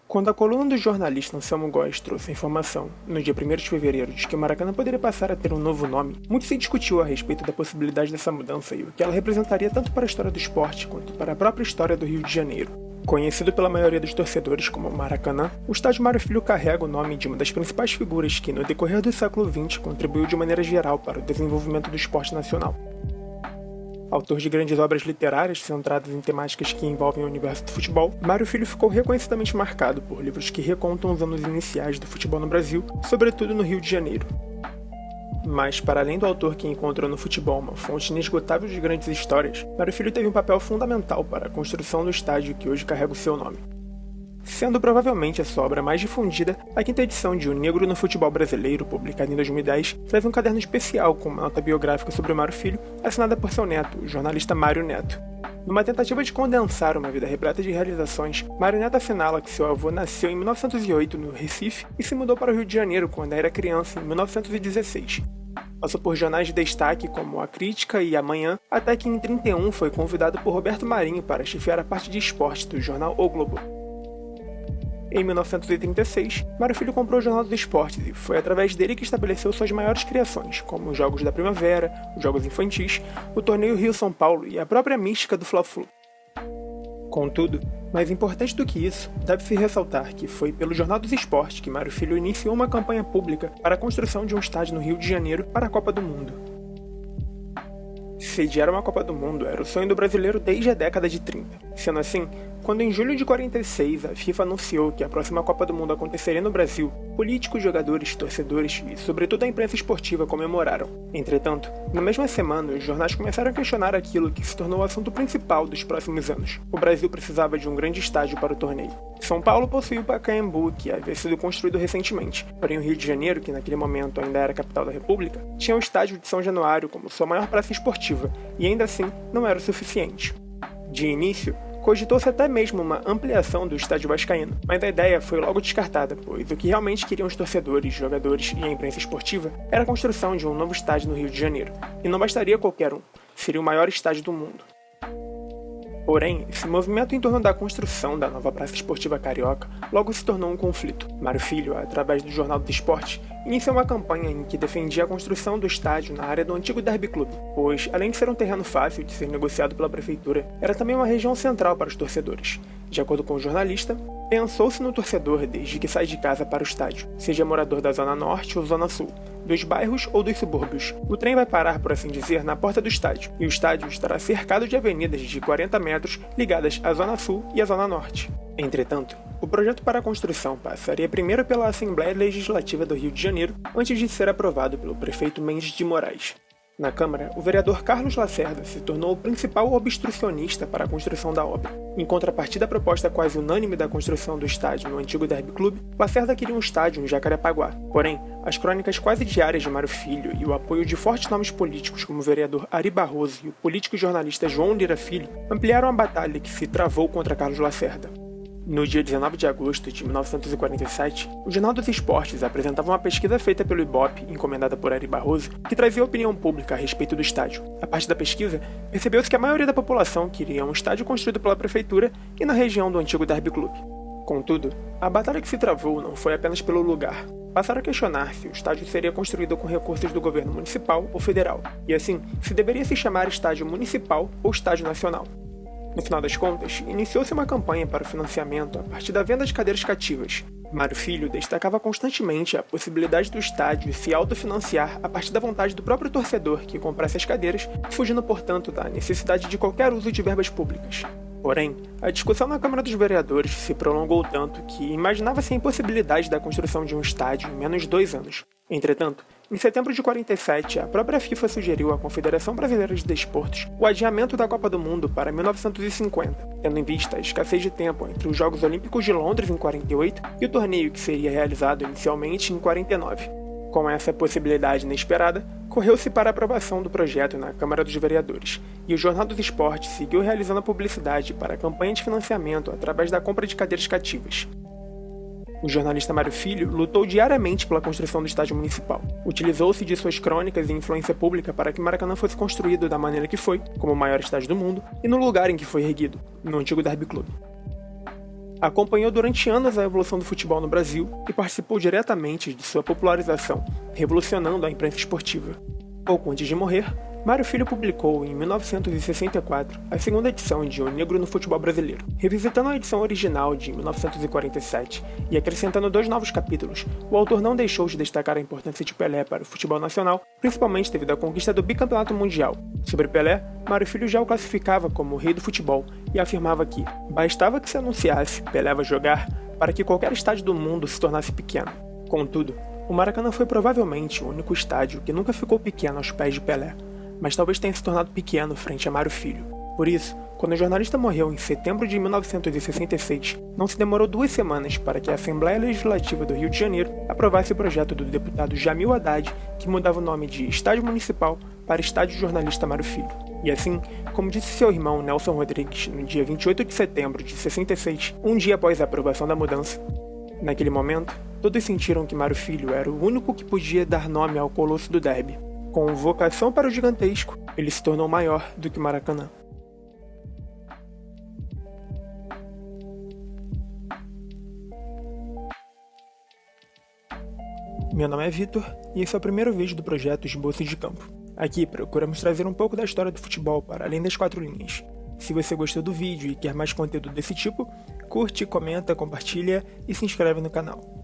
Quando a coluna do jornalista Anselmo Góes trouxe a informação, no dia 1º de fevereiro, de que o Maracanã poderia passar a ter um novo nome, muito se discutiu a respeito da possibilidade dessa mudança e o que ela representaria tanto para a história do esporte quanto para a própria história do Rio de Janeiro. Conhecido pela maioria dos torcedores como Maracanã, o estádio Mário Filho carrega o nome de uma das principais figuras que, no decorrer do século XX, contribuiu de maneira geral para o desenvolvimento do esporte nacional. Autor de grandes obras literárias centradas em temáticas que envolvem o universo do futebol, Mário Filho ficou reconhecidamente marcado por livros que recontam os anos iniciais do futebol no Brasil, sobretudo no Rio de Janeiro. Mas, para além do autor que encontrou no futebol uma fonte inesgotável de grandes histórias, Mário Filho teve um papel fundamental para a construção do estádio que hoje carrega o seu nome. Sendo provavelmente a sua obra mais difundida, a quinta edição de O Negro no Futebol Brasileiro, publicada em 2010, traz um caderno especial com uma nota biográfica sobre o Mário Filho, assinada por seu neto, o jornalista Mário Neto. Numa tentativa de condensar uma vida repleta de realizações, Mário Neto assinala que seu avô nasceu em 1908 no Recife e se mudou para o Rio de Janeiro quando era criança, em 1916. Passou por jornais de destaque como A Crítica e Amanhã, até que em 31 foi convidado por Roberto Marinho para chefiar a parte de esporte do jornal O Globo. Em 1936, Mário Filho comprou o Jornal dos Esportes e foi através dele que estabeleceu suas maiores criações, como os Jogos da Primavera, os Jogos Infantis, o Torneio Rio-São Paulo e a própria mística do Fla-Flu. Contudo, mais importante do que isso, deve-se ressaltar que foi pelo Jornal dos Esportes que Mário Filho iniciou uma campanha pública para a construção de um estádio no Rio de Janeiro para a Copa do Mundo. Sediar uma Copa do Mundo era o sonho do brasileiro desde a década de 30. Sendo assim, quando em julho de 46 a FIFA anunciou que a próxima Copa do Mundo aconteceria no Brasil, políticos, jogadores, torcedores e, sobretudo, a imprensa esportiva comemoraram. Entretanto, na mesma semana, os jornais começaram a questionar aquilo que se tornou o assunto principal dos próximos anos. O Brasil precisava de um grande estádio para o torneio. São Paulo possuía o Pacaembu, que havia sido construído recentemente, porém o Rio de Janeiro, que naquele momento ainda era a capital da República, tinha o estádio de São Januário como sua maior praça esportiva, e ainda assim não era o suficiente. De início, cogitou-se até mesmo uma ampliação do estádio vascaíno, mas a ideia foi logo descartada, pois o que realmente queriam os torcedores, jogadores e a imprensa esportiva era a construção de um novo estádio no Rio de Janeiro, e não bastaria qualquer um, seria o maior estádio do mundo. Porém, esse movimento em torno da construção da nova praça esportiva carioca logo se tornou um conflito. Mário Filho, através do Jornal dos Esportes, iniciou uma campanha em que defendia a construção do estádio na área do antigo Derby Clube, pois, além de ser um terreno fácil de ser negociado pela prefeitura, era também uma região central para os torcedores. De acordo com o jornalista, pensou-se no torcedor desde que sai de casa para o estádio, seja morador da Zona Norte ou Zona Sul, dos bairros ou dos subúrbios. O trem vai parar, por assim dizer, na porta do estádio, e o estádio estará cercado de avenidas de 40 metros ligadas à Zona Sul e à Zona Norte. Entretanto, o projeto para a construção passaria primeiro pela Assembleia Legislativa do Rio de Janeiro, antes de ser aprovado pelo prefeito Mendes de Moraes. Na Câmara, o vereador Carlos Lacerda se tornou o principal obstrucionista para a construção da obra. Em contrapartida à proposta quase unânime da construção do estádio no antigo Derby Clube, Lacerda queria um estádio em Jacarepaguá. Porém, as crônicas quase diárias de Mário Filho e o apoio de fortes nomes políticos como o vereador Ari Barroso e o político e jornalista João Lira Filho ampliaram a batalha que se travou contra Carlos Lacerda. No dia 19 de agosto de 1947, o Jornal dos Esportes apresentava uma pesquisa feita pelo Ibope, encomendada por Ari Barroso, que trazia a opinião pública a respeito do estádio. A partir da pesquisa, percebeu-se que a maioria da população queria um estádio construído pela prefeitura e na região do antigo Derby Clube. Contudo, a batalha que se travou não foi apenas pelo lugar. Passaram a questionar se o estádio seria construído com recursos do governo municipal ou federal, e assim, se deveria se chamar estádio municipal ou estádio nacional. No final das contas, iniciou-se uma campanha para o financiamento a partir da venda de cadeiras cativas. Mário Filho destacava constantemente a possibilidade do estádio se autofinanciar a partir da vontade do próprio torcedor que comprasse as cadeiras, fugindo, portanto, da necessidade de qualquer uso de verbas públicas. Porém, a discussão na Câmara dos Vereadores se prolongou tanto que imaginava-se a impossibilidade da construção de um estádio em menos de 2 anos. Entretanto, em setembro de 47, a própria FIFA sugeriu à Confederação Brasileira de Desportos o adiamento da Copa do Mundo para 1950, tendo em vista a escassez de tempo entre os Jogos Olímpicos de Londres em 48 e o torneio que seria realizado inicialmente em 49. Com essa possibilidade inesperada, correu-se para a aprovação do projeto na Câmara dos Vereadores, e o Jornal dos Esportes seguiu realizando a publicidade para a campanha de financiamento através da compra de cadeiras cativas. O jornalista Mário Filho lutou diariamente pela construção do estádio municipal. Utilizou-se de suas crônicas e influência pública para que Maracanã fosse construído da maneira que foi, como o maior estádio do mundo, e no lugar em que foi erguido, no antigo Derby Clube. Acompanhou durante anos a evolução do futebol no Brasil e participou diretamente de sua popularização, revolucionando a imprensa esportiva. Pouco antes de morrer, Mário Filho publicou, em 1964, a segunda edição de O Negro no Futebol Brasileiro. Revisitando a edição original de 1947 e acrescentando 2 novos capítulos, o autor não deixou de destacar a importância de Pelé para o futebol nacional, principalmente devido à conquista do bicampeonato mundial. Sobre Pelé, Mário Filho já o classificava como o rei do futebol e afirmava que bastava que se anunciasse Pelé vai jogar para que qualquer estádio do mundo se tornasse pequeno. Contudo, o Maracanã foi provavelmente o único estádio que nunca ficou pequeno aos pés de Pelé, mas talvez tenha se tornado pequeno frente a Mário Filho. Por isso, quando o jornalista morreu em setembro de 1966, não se demorou 2 semanas para que a Assembleia Legislativa do Rio de Janeiro aprovasse o projeto do deputado Jamil Haddad, que mudava o nome de Estádio Municipal para Estádio Jornalista Mário Filho. E assim, como disse seu irmão Nelson Rodrigues no dia 28 de setembro de 66, um dia após a aprovação da mudança, naquele momento, todos sentiram que Mário Filho era o único que podia dar nome ao colosso do derby. Com vocação para o gigantesco, ele se tornou maior do que Maracanã. Meu nome é Vitor e esse é o primeiro vídeo do projeto Esboço de Campo. Aqui procuramos trazer um pouco da história do futebol para além das 4 linhas. Se você gostou do vídeo e quer mais conteúdo desse tipo, curte, comenta, compartilha e se inscreve no canal.